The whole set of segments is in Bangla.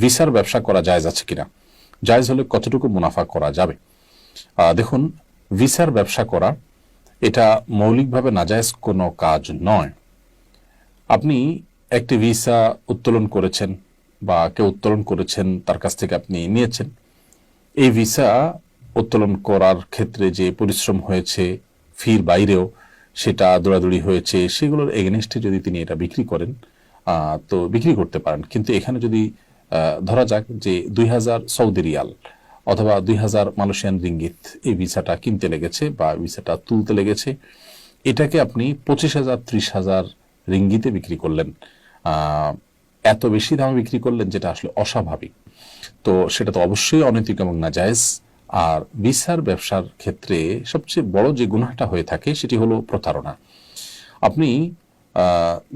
ভিসার ব্যবসা করা জায়েজ আছে কিনা, জায়েজ হলে কতটুকু মুনাফা করা যাবে। দেখুন, ভিসার ব্যবসা করা এটা মৌলিকভাবে নাজায়েজ কোনো কাজ নয়। আপনি একটি ভিসা উত্তোলন করেছেন বা কেউ উত্তোলন করেছেন, তার কাছ থেকে আপনি নিয়েছেন। এই ভিসা উত্তোলন করার ক্ষেত্রে যে পরিশ্রম হয়েছে, ফির বাইরেও সেটা দৌড়াদৌড়ি হয়েছে, সেগুলোর এগেনস্টে যদি তিনি এটা বিক্রি করেন তো বিক্রি করতে পারেন। কিন্তু এখানে যদি ধরা যাক যে 2000 সৌদি রিয়াল অথবা 2000 মালয়েশিয়ান রিঙ্গিত এই ভিসাটা কিনতে লেগেছে বা ভিসাটা তুলতে লেগেছে, এটাকে আপনি 25,000 30,000 রিঙ্গিতে বিক্রি করলেন, এত বেশি দামে বিক্রি করলেন যেটা আসলে অস্বাভাবিক। তো সেটা তো অবশ্যই অনৈতিক এবং নাজায়েজ। আর ভিসার ব্যবসার ক্ষেত্রে সবচেয়ে বড় যে গুনাহটা হয়ে থাকে সেটি হলো প্রতারণা। আপনি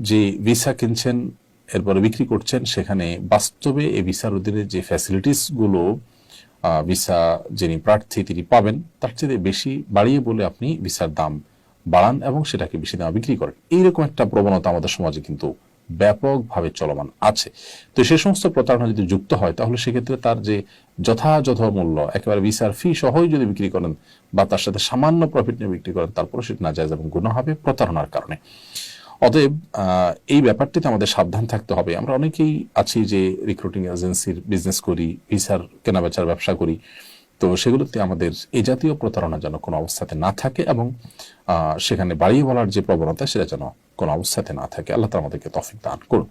যে ভিসা কিনছেন এরপরে বিক্রি করছেন, সেখানে বাস্তবে এই ভিসার অধীনে যে ফ্যাসিলিটিসগুলো ভিসা যিনি প্রার্থী তিনি পাবেন তার চেয়ে বেশি বাড়িয়ে বলে আপনি ভিসার দাম বাড়ান এবং সেটাকে বেশি দামে বিক্রি করেন। এইরকম একটা প্রবণতা আমাদের সমাজে কিন্তু ব্যাপকভাবে চলমান আছে। তো সে সমস্ত প্রতারণা যদি যুক্ত হয় তাহলে সেক্ষেত্রে তার যে যথাযথ মূল্য একেবারে ভিসার ফি সহই যদি বিক্রি করেন বা তার সাথে সামান্য প্রফিট নিয়ে বিক্রি করেন, তারপরে সেটা নাজায়েজ এবং গুনাহ হবে প্রতারণার কারণে। অতএব এই ব্যাপারটিতে আমাদের সাবধান থাকতে হবে। আমরা অনেকেই আছি যে রিক্রুটিং এজেন্সির বিজনেস করি, ভিসার কেনাবেচার ব্যবসা করি, তো সেগুলোতে আমাদের এই জাতীয় প্রতারণা যেন কোনো অবস্থাতে না থাকে এবং সেখানে বাড়িয়ে বলার যে প্রবণতা সেটা যেন কোনো অবস্থাতে না থাকে। আল্লাহ তাআলা আমাদেরকে তৌফিক দান করুন।